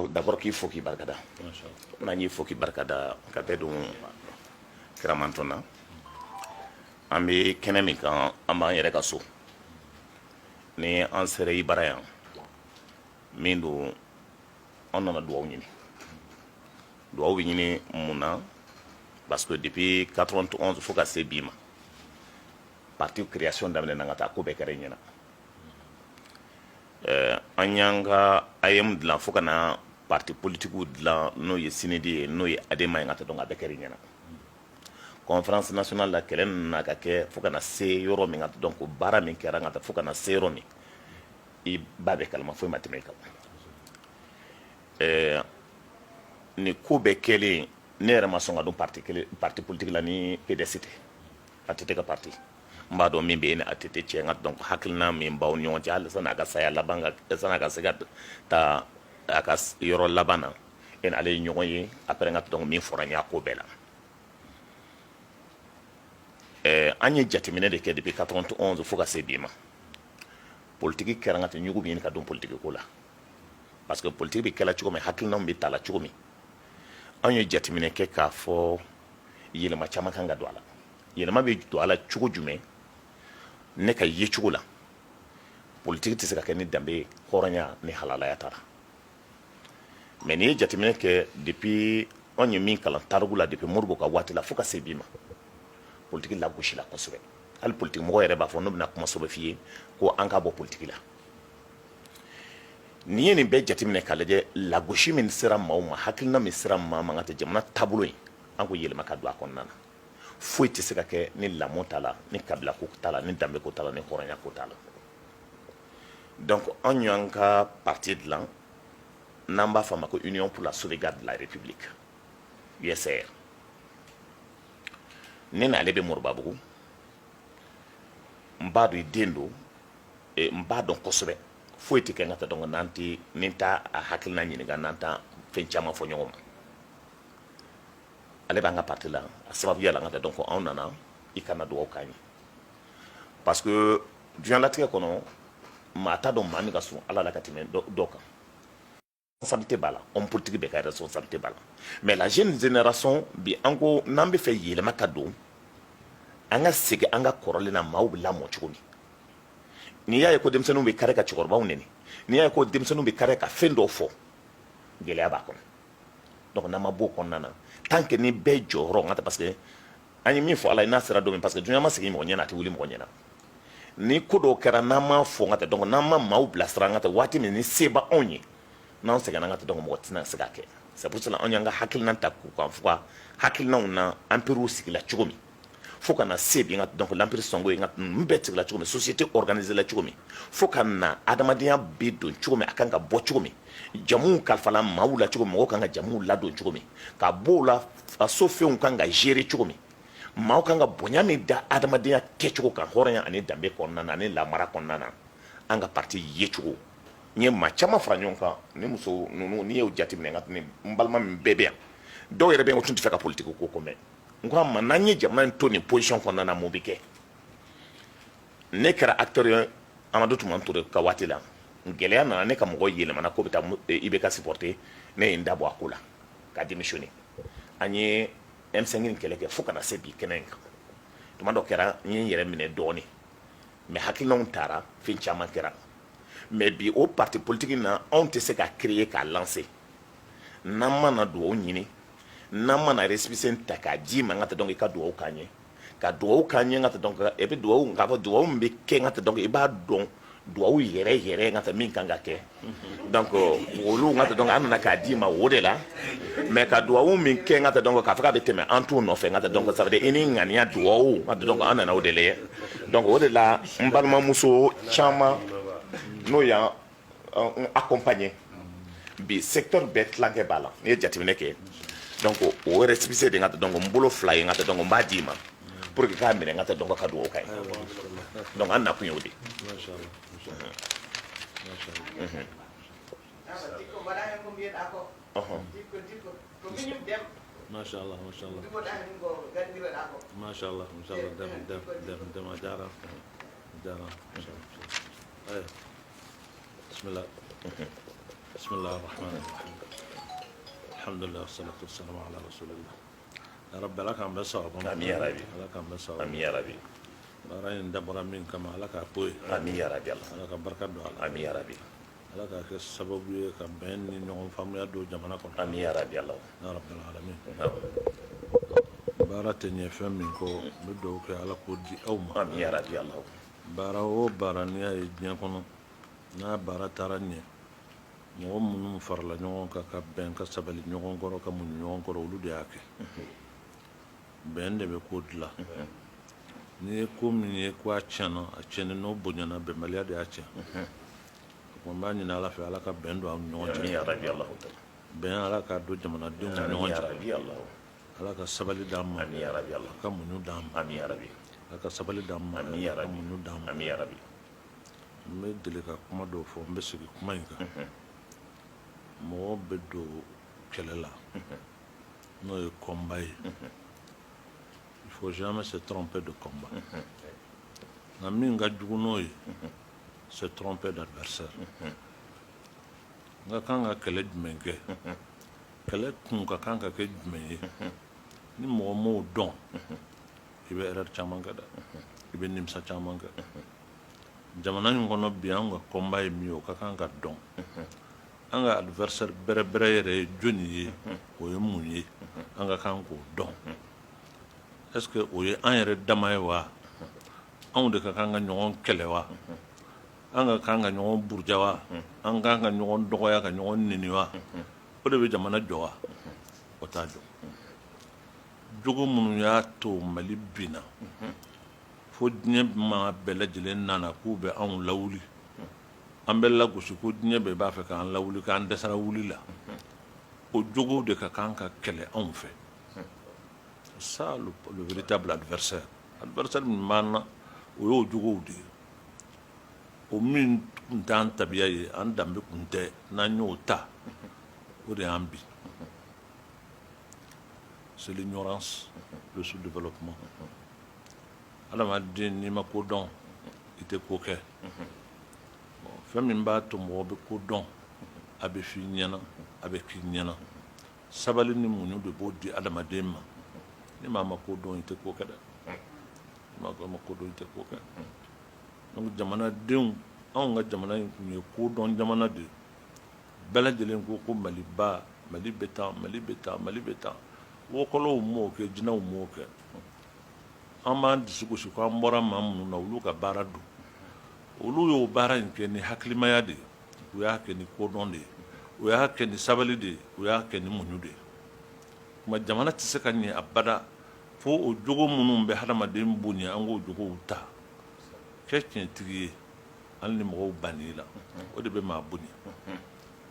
d'abord k'i fo k'i barikada n'an y'i fo k'i barikada ka bɛɛ don kiramanton na an bɛ kɛnɛ min kan an b'an yɛrɛ ka so ni an sera i bara yan min don an nana dugawu ɲini dugawu bɛ ɲini mun na parce que depuis 91 fo ka se bi ma parti création daminɛ na ka taa ko bɛɛ kɛra i ɲɛna an y'an ka AM dilan fo ka na parti politiques dilan n'o ye sinidi ye n'o ye adema ye ka taa dɔn a bɛɛ kɛra i ɲɛna conférence nationale la kɛlɛ na ka kɛ fo ka na se yɔrɔ min ka taa dɔn ko baara min kɛra ka taa fo ka na se yɔrɔ min i ba bɛ kalama foyi ma tɛmɛ i kan ni ko bɛɛ kɛlen ne yɛrɛ ma sɔn ka don parti politique la ni PDS tɛ ATT ka parti n b'a dɔn min bɛ yen ni ATT cɛ n ka dɔn hakilina min b'aw ni ɲɔgɔn cɛ hali san'a ka saya laban san'a ka se ka taa a ka yɔrɔ laban na e ni ale ye ɲɔgɔn ye après n ka dɔn min fɔra n y'a ko bɛɛ la an ye jateminɛ de kɛ depuis 91 fo ka se bi ma politique kɛra n ka tɛ ɲugu bɛ ɲini ka don politique ko la parce que politique bɛ kɛla cogo min hakilinaw bɛ ta la cogo min an ye jateminɛ kɛ k'a fɔ yɛlɛma caman kan ka don a la yɛlɛma bɛ don a la cogo jumɛn ne ka ye cogo la politique tɛ se ka kɛ ni danbe hɔrɔnya ni halalaya tara mais n'i ye jateminɛ kɛ depuis an ye min kalan tariku la depuis Modibo ka waati la fo ka se bi ma politique lagosila kosɛbɛ hali politique mɔgɔ yɛrɛ b'a fɔ n'u bɛna kuma sɛbɛ f'i ye ko an ka bɔ politique la n'i ye nin bɛɛ jateminɛ k'a lajɛ lagosi min sera maaw ma hakilina min sera maa ma ka tɛ jamana taabolo in an ko yɛlɛma ka don a kɔnɔna na foyi tɛ se ka kɛ ni lamɔ t'a la ni kabila ko t'a la ni danbe ko t'a la ni hɔrɔnya ko t'a la donc an y'an ka parti dilan n'an b'a fɔ a ma ko Union pour la sauvegarde de la République USR ne n'ale bɛ Moribabugu n b'a dɔn i den don n b'a dɔn kosɛbɛ foyi tɛ kɛ n ka taa dɔn n'an tɛ ni n t'a hakilina ɲininka n'an t'a fɛn caman fɔ ɲɔgɔn ma ale b'an ka parti la a sababuya la n ka taa dɔn ko anw nana i kana dugawu k'an ye parce que diɲɛlatigɛ kɔnɔ maa t'a dɔn maa min ka sun ala la ka tɛmɛ dɔ kan responsabilité b'a la homme politique bɛɛ ka responsabilité b'a la mais la jeune génération bi an ko n'an bɛ fɛ yɛlɛma ka don an ka segin an ka kɔrɔlen na maaw bɛ lamɔ cogo min n'i y'a ye ko denmisɛnninw bɛ kari ka cɛkɔrɔbaw nɛni n'i y'a ye ko denmisɛnninw bɛ kari ka fɛn dɔw fɔ gɛlɛya b'a kɔnɔ donc n'an ma bɔ o kɔnɔna na tant que ni bɛɛ jɔyɔrɔ n ka tɛ parce que an ye min fɔ ala ye n'a sera don min parce que dunuya ma segin mɔgɔ ɲɛna a tɛ wuli mɔgɔ ɲɛna ni ko dɔw kɛra n'an ma fɔ n ka tɛ donc n'an ma maaw bilasira n ka tɛ waati min ni se b'a anw ye n'an sɛgɛnna n ka tɛ donc mɔgɔ tɛna se ka kɛ c'est pour cela anw y'an ka hakilina ta k'u kan fo ka hakilinaw na empiriw sigila cogo min fo ka na se bi donc l'empire sɔngo ye n bɛɛ tigila cogo min société organisée la cogo min fo ka na adamadenya bɛ don cogo min a kan ka bɔ cogo min jamuw kalifala maaw la cogo min mɔgɔw kan ka jamuw ladon cogo min ka bɔ o la faso fɛnw kan ka gérer cogo min maaw kan ka bonya min da adamadenya kɛcogo kan hɔrɔnya ani danbe kɔnɔna na ani lamara kɔnɔna na an ka parti ye cogo n ye maa caman fara ɲɔgɔn kan ni muso ninnu n'i y'o jateminɛ n ka n balima min bɛɛ bɛ yan dɔw yɛrɛ bɛ yen o tun tɛ fɛ ka politique ko mɛn n ko a ma n'an ye jamana in to nin position kɔnɔna na mun bɛ kɛ ne kɛra acteur ye Amadu Tumani Ture ka waati la gɛlɛya nana ne ka mɔgɔ yɛlɛmana ko bɛ taa IBK supporter ne ye n dabɔ a ko la ka démissionner an ye M5 in kɛlɛ kɛ fo ka na se bi kɛnɛ in kan tuma dɔ kɛra n ye n yɛrɛ minɛ dɔɔnin mais hakilinaw taara fɛn caman kɛra mais bi o parti politique na anw tɛ se ka créer k'a lancer n'an mana dugawu ɲini n'an mana récépissé ta k'a d'i ma n ka tɛ donc i ka dugawu k'an ye ka dugawu k'an ye n ka tɛ donc et puis dugawu k'a fɔ dugawu min bɛ kɛ n ka tɛ donc i b'a dɔn dugawu yɛrɛ yɛrɛ n ka tɛ min kan ka kɛ donc olu n ka tɛ donc an nana k'a d'i ma o de la mais ka dugawu min kɛ n ka tɛ donc k'a fɔ k'a bɛ tɛmɛ an t'u nɔfɛ n ka tɛ donc ça veut dire i ni ŋaniya dugawu n ka tɛ donc an nana o de lajɛ donc o de la n balimamuso caman n'o y'an accompagné bi secteur bɛɛ tilankɛ b'a la n'i ye jateminɛ kɛ donc o récépissé de n ka tɛ donc n bolo fila ye n ka tɛ donc n b'a d'i ma pour que k'a minɛ n ka tɛ donc ka dugawu k'a ye donc an nakun y'o de Mashallah, mashallah. Mashallah, mashallah. Dem ajara. Ajara. Mashallah. Bismillah. Bismillah ar-Rahman ar-Rahim. alhamdulillah wassalatu wassalamu ala rasulillah ya rabbi ala k'an bɛɛ sababu Amin ya rabbi. ala k'an bɛɛ sababu Amin ya rabbi. baara in dabɔra min kama ala k'a ko ye Amin ya rabbi Allah. ala ka barika don a la Amin ya rabbi. ala k'a kɛ sababu ye ka bɛn ni ɲɔgɔn faamuya don jamana kɔnɔ Amin ya rabbi Allah. ya rabbil alamin Naam. baara tɛ ɲɛ fɛn min kɔ n bɛ dugawu kɛ ala k'o di aw ma Amin ya rabbi Allah. baara o baara n'i y'a ye diɲɛ kɔnɔ n'a baara taara ɲɛ mɔgɔ minnu farala ɲɔgɔn kan ka bɛn ka sabali ɲɔgɔn kɔrɔ ka muɲu ɲɔgɔn kɔrɔ olu de y'a kɛ bɛn de bɛ ko dilan n'i ye ko min ye ko a tiɲɛna a tiɲɛni n'o bonyana bɛnbaliya de y'a tiɲɛ n b'a ɲini ala fɛ ala ka bɛn don aw ni ɲɔgɔn Amin cɛ ya rabbi Allah. bɛn ala ka don jamanadenw ni Amin ɲɔgɔn ya cɛ rabbi Allah. ala ka sabali d'an ma Amin ya rabbi Allah. ala ka muɲu d'an ma Amin ya rabbi. ala ka sabali d'an ma ala Amin ya ka rabbi. muɲu d'an ma Amin ya rabbi. n bɛ deli ka kuma dɔw fɔ n bɛ segin kuma in kan mɔgɔw bɛ don kɛlɛ la n'o ye combat ye il faut jamais se tromper de combat nka min ka jugu n'o ye se tromper d'adversaire n ka kan ka kɛlɛ jumɛn kɛ kɛlɛ kun ka kan ka kɛ jumɛn ye ni mɔgɔ m'o dɔn i bɛ erreur caman kɛ dɛ i bɛ nimisa caman kɛ jamana in kɔnɔ bi an ka combat ye min ye o ka kan ka dɔn an ka adversaire bɛrɛbɛrɛ yɛrɛ ye jɔnni ye o ye mun ye an ka kan k'o dɔn est ce que o ye an yɛrɛ dama ye wa anw de ka kan ka ɲɔgɔn kɛlɛ wa an ka kan ka ɲɔgɔn buruja wa an kan ka ɲɔgɔn dɔgɔya ka ɲɔgɔn neni wa o de bɛ jamana jɔ wa o t'a jɔ jogo minnu y'a to mali binna fo diɲɛ maa bɛɛ lajɛlen nana k'u bɛ anw lawuli an bɛ lagosi ko diɲɛ bɛɛ b'a fɛ k'an lawuli k'an dɛsɛra wuli la o jogow de ka kan ka kɛlɛ anw fɛ ça le véritable adversaire min b'an na o y'o jogow de ye o min tun t'an tabiya ye an danbe tun tɛ n'an y'o ta o de y'an bi c'est l'ignorance le sous-développement adamaden n'i ma ko dɔn i tɛ ko kɛ fɛn min b'a to mɔgɔ bɛ ko dɔn a bɛ f'i ɲɛna a bɛ k'i ɲɛna sabali ni muɲu de b'o di adamaden ma ni maa ma ko dɔn i tɛ ko kɛ dɛ ni maa ma ko dɔn i tɛ ko kɛ donc jamanadenw anw ka jamana in tun ye ko dɔn jamana de ye bɛɛ lajɛlen ko mali ba mali bɛ tan mali bɛ tan mali bɛ tan wɔkɔlɔw m'o kɛ jinɛw m'o kɛ an b'an dusu gosi ko an bɔra maa minnu na olu ka baara don olu y'o baara in kɛ ni hakilimaya de ye u y'a kɛ ni kodɔn de ye u y'a kɛ ni sabali de ye u y'a kɛ ni muɲu de ye kuma jamana tɛ se ka ɲɛ abada fo o jogo minnu bɛ hadamaden bonya an k'o jogow ta kɛ tiɲɛtigi ye hali ni mɔgɔw bann'i la o de bɛ maa bonya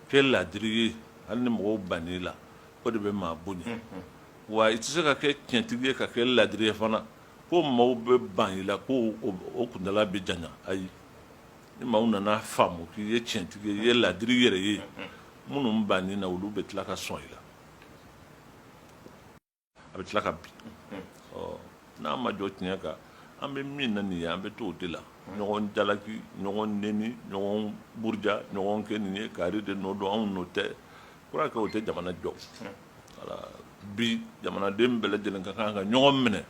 kɛ laadiri ye hali ni mɔgɔw bann'i la o de bɛ maa bonya wa i tɛ se ka kɛ tiɲɛtigi ye ka kɛ laadiri ye fana ko maaw bɛ ban i la ko o kuntala bɛ janya ayi ni maaw nana faamu k'i ye tiɲɛtigi ye i ye laadiri yɛrɛ ye minnu bann'i na olu bɛ tila ka sɔn i la a bɛ tila ka bin n'a ma jɔ tiɲɛ kan an bɛ min na nin ye an bɛ to o de la ɲɔgɔn jalaki ɲɔgɔn neni ɲɔgɔn buruja ɲɔgɔn kɛ nin ye kari de n'o dɔn anw n'o tɛ kura kɛ o tɛ jamana jɔ voilà bi jamanaden bɛɛ lajɛlen ka kan ka ɲɔgɔn minɛ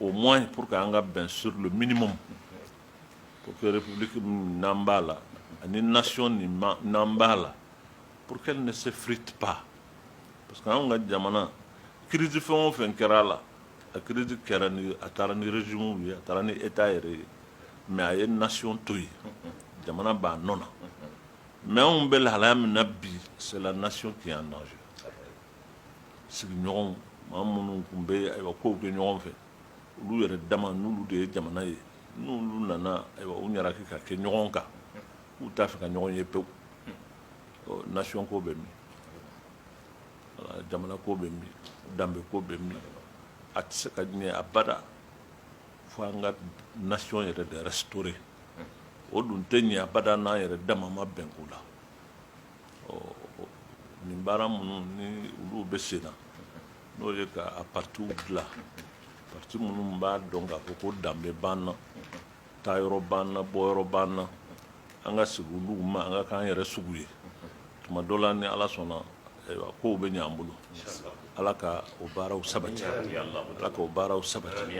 au moins pour que an ka bɛn sur le minimum pour que république n'an b'a la ani nation n'an b'a la pour qu'elle ne s'effrite pas parce que anw ka jamana crise fɛn o fɛn kɛra a la a crise kɛra ni a taara ni régime ye a taara ni état yɛrɛ ye mais a ye nation to yen jamana b'a nɔ na mais anw bɛ lahalaya min na bi c'est la nation qui est en danger sigiɲɔgɔnw maa minnu tun bɛ ayiwa kow kɛ ɲɔgɔn fɛ olu yɛrɛ dama n'olu de ye jamana ye n'olu nana ayiwa u ɲaraki ka kɛ ɲɔgɔn kan k'u t'a fɛ ka ɲɔgɔn ye pewu nation ko bɛ min jamana ko bɛ min danbe ko bɛ min a tɛ se ka ɲɛ abada fo an ka nation yɛrɛ de restaurer o dun tɛ ɲɛ abada n'an yɛrɛ dama ma bɛn ko la nin baara minnu ni olu bɛ sen na n'o ye ka a partiw dilan parti minnu b'a dɔn k'a fɔ ko danbe b'an na taayɔrɔ b'an na bɔyɔrɔ b'an na an ka segin olu ma an ka k'an yɛrɛ sugu ye tuma dɔ la ni ala sɔnna ko be nyambulo ala ka o baaraw sabati ala ka o baaraw sabati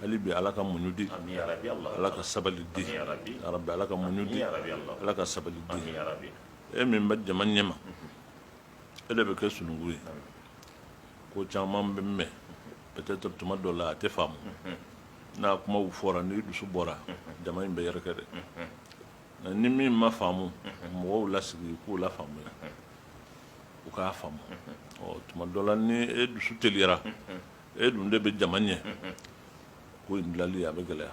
hali bi ala ka muɲu di ala ka sabali di ya rabbi ala ka muɲu di ala ka sabali di e min bɛ jama ɲɛma e de bɛ kɛ sunugu ye ko caman bɛ mɛn peut-être tuma dɔ la a tɛ faamu n'a kumaw fɔra ni dusu bɔra jama in bɛ yɛrɛkɛ dɛ ni min ma faamu mɔgɔw lasigi k'u la faamuya u k'a faamu tuma dɔ la ni e dusu teliyara e dun de bɛ jama ɲɛ ko in dilali a bɛ gɛlɛya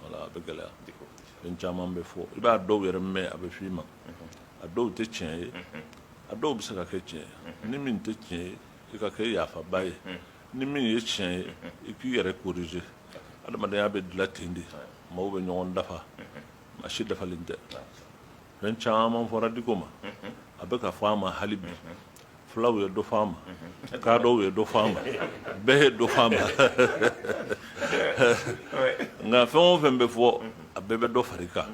voilà a bɛ gɛlɛya fɛn caman bɛ fɔ i b'a dɔw yɛrɛ mɛn a bɛ f'i ma a dɔw tɛ tiɲɛ ye a dɔw bɛ se ka kɛ tiɲɛ ye ni min tɛ tiɲɛ ye i ka kɛ yafaba ye ni min ye tiɲɛ ye i k'i yɛrɛ corriger adamadenya bɛ dilan ten de maaw bɛ ɲɔgɔn dafa maa si dafalen tɛ fɛn caman fɔra diko ma a bɛ ka fɔ a ma hali bi fulaw ye dɔ fɔ a ma kaadɔw ye dɔ fɔ a ma bɛɛ ye dɔ fɔ a ma nka fɛn o fɛn bɛ fɔ a bɛɛ bɛ dɔ fara i kan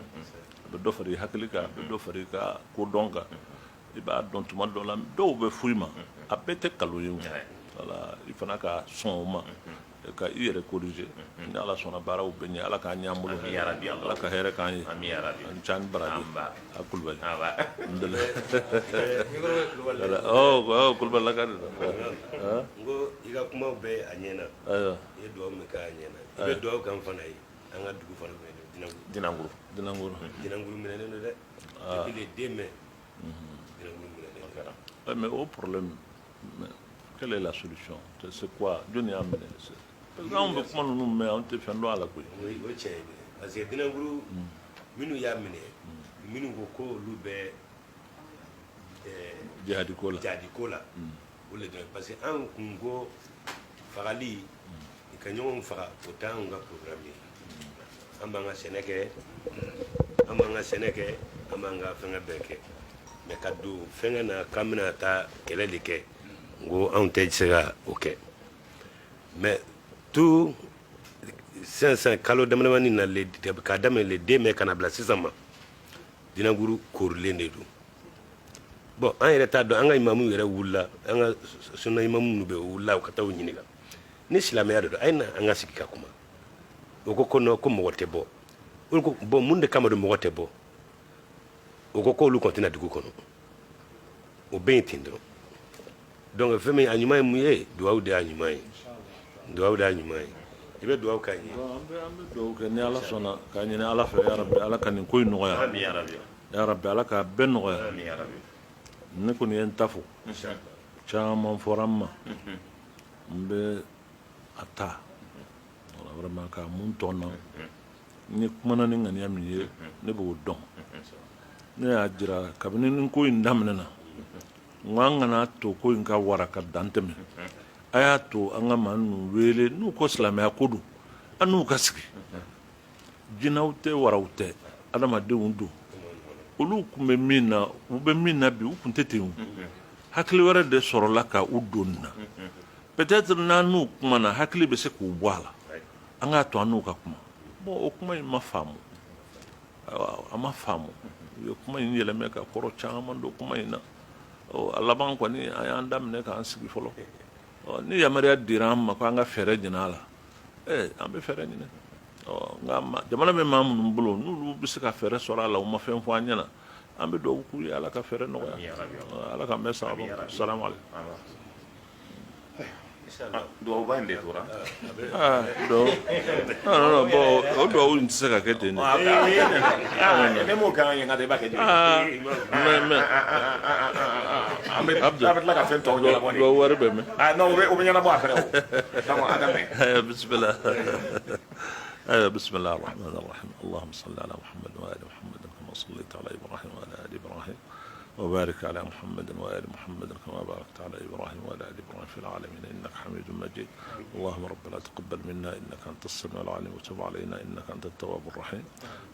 a bɛ dɔ fara i hakili kan a bɛ dɔ fara i ka kodɔn kan i b'a dɔn tuma dɔ la dɔw bɛ fɔ i ma a bɛɛ tɛ nkalon ye o voilà i fana ka sɔn o ma ka i yɛrɛ corriger ni ala sɔnna baaraw bɛ ɲɛ ala k'a ɲɛ an bolo ala ka hɛrɛ k'an ye an ca ni baraji a kulubali kulubali la ka de n ko i ka kumaw bɛ a ɲɛna i ye dugawu min k'a ɲɛna i bɛ dugawu kan fana ye an ka dugu fana minɛ Dinanguru minɛnen don dɛ depuis le 2 mai Dinanguru minɛnen don mais au problème quelle est la solution c'est quoi jɔnni y'a minɛ parce que anw bɛ kuma ninnu mɛn anw tɛ fɛn dɔn a la koyi o ye tiɲɛ ye parce que Dinanguru minnu y'a minɛ minnu ko ko olu bɛ jihadi ko la o le don parce que an kun ko fagali i ka ɲɔgɔn faga o t'anw ka programme ye an b'an ka sɛnɛ kɛ an b'an ka fɛngɛ bɛɛ kɛ mais ka don fɛngɛ na k'an bɛna taa kɛlɛ de kɛ n ko anw tɛ se ka o kɛ mais tout sisan kalo damadamani na k'a daminɛ le 2 mai ka na bila sisan ma Dinanguru korilen de don bon an yɛrɛ t'a dɔn an ka imamu yɛrɛ wulila an ka sunna imamu minnu bɛ yen u wulila u ka taa u ɲininka ni silamɛya de don a ye na an ka sigi ka kuma o ko non ko mɔgɔ tɛ bɔ olu ko bon mun de kama don mɔgɔ tɛ bɔ o ko k'olu kɔni tɛna dugu kɔnɔ o bɛɛ ye ten dɔrɔn donc fɛn min a ɲuman ye mun ye duwawu de y'a ɲuman ye i bɛ duwawu k'a ye an bɛ duwawu kɛ ni ala sɔnna k'a ɲini ala fɛ ya rabbi ala ka nin ko in nɔgɔya ya rabbi ala k'a bɛɛ nɔgɔya ne kɔni ye n ta fɔ caman fɔra n ma n bɛ a ta vraiment ka mun tɔ n na ni kumana ni ŋaniya min ye ne b'o dɔn ne y'a jira kabini ni ko in daminɛna n ko an kana to ko in ka wara ka dan tɛmɛ a y'a to an ka maa ninnu wele n'u ko silamɛya ko don an n'u ka sigi jinɛw tɛ waraw tɛ adamadenw don olu tun bɛ min na u bɛ min na bi u tun tɛ ten o hakili wɛrɛ de sɔrɔla ka u don nin na peut-être n'an n'u kumana hakili bɛ se k'u bɔ a la an k'a to an n'u ka kuma bon o kuma in ma faamu a ma faamu u ye kuma in yɛlɛmɛ ka kɔrɔ caman don kuma in na a laban kɔni an y'an daminɛ k'an sigi fɔlɔ ni yamaruya dira an ma ko an ka fɛɛrɛ ɲini a la an bɛ fɛɛrɛ ɲini nka jamana bɛ maa minnu bolo n'olu bɛ se ka fɛɛrɛ sɔrɔ a la u ma fɛn fɔ an ɲɛna an bɛ dugawu k'u ye ala ka fɛɛrɛ nɔgɔya ala k'an bɛɛ sababa salamu aleykum duwawuba in de tora non bon o duwawu in tɛ se ka kɛ ten de ne m'o kɛ an ye nka i b'a kɛ mais a bɛ tila ka fɛn tɔw ɲɛnabɔ de duwawu wɛrɛ bɛ mɛn non o bɛ ɲɛnabɔ a fɛnɛ o donc a daminɛ bismillah بسم الله الرحمن الرحيم اللهم صل على محمد وآل محمد كما صليت على إبراهيم وعلى آل إبراهيم وبارك على محمد وآل محمد كما باركت على إبراهيم وعلى آل إبراهيم في العالمين إنك حميد مجيد اللهم ربنا تقبل منا إنك أنت السميع العليم وتب علينا إنك أنت التواب الرحيم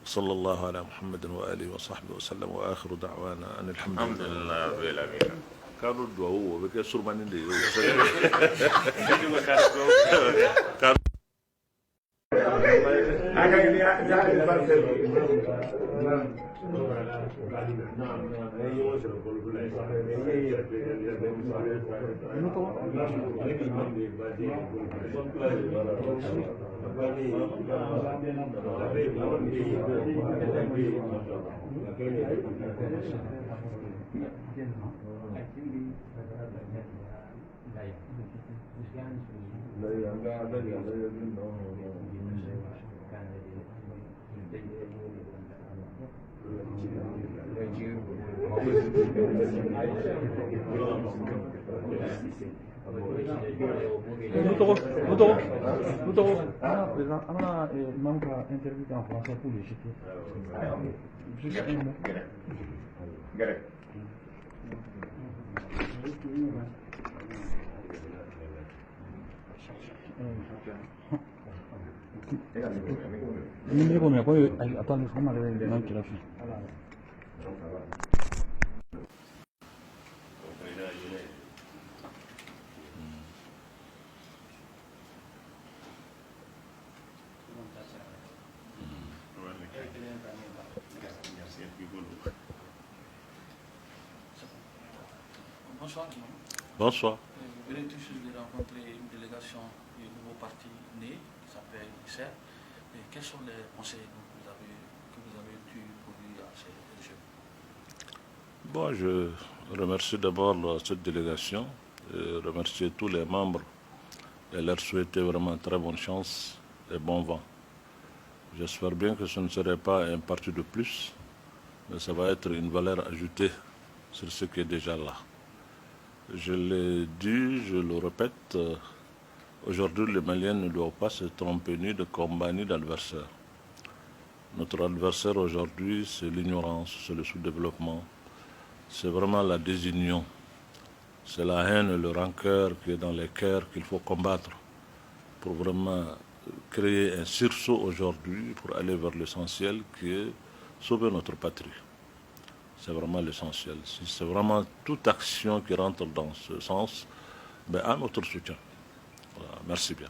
صلى الله على محمد وآله وصحبه وسلم وآخر دعوانا أن الحمد لله رب العالمين كانوا الدعوة وبكي سرمانين دي Naam. interview en français pour les jeter. Attends, comment tu l'as fait? Bonsoir. Bonsoir. Vous venez tous de rencontrer une délégation du nouveau parti né qui s'appelle ICER. Quels sont les conseils que vous avez dû produire à ces jeunes? Bon, je remercie d'abord cette délégation, et remercier tous les membres et leur souhaiter vraiment très bonne chance et bon vent. J'espère bien que ce ne serait pas un parti de plus, mais ça va être une valeur ajoutée sur ce qui est déjà là. Je l'ai dit, je le répète, aujourd'hui les Maliens ne doivent pas se tromper ni de combat ni d'adversaire. Notre adversaire aujourd'hui, c'est l'ignorance, c'est le sous-développement, c'est vraiment la désunion, c'est la haine et le rancœur qui est dans les cœurs qu'il faut combattre pour vraiment créer un sursaut aujourd'hui pour aller vers l'essentiel qui est sauver notre patrie. C'est vraiment l'essentiel. Si c'est vraiment toute action qui rentre dans ce sens, à notre soutien. Voilà, merci bien.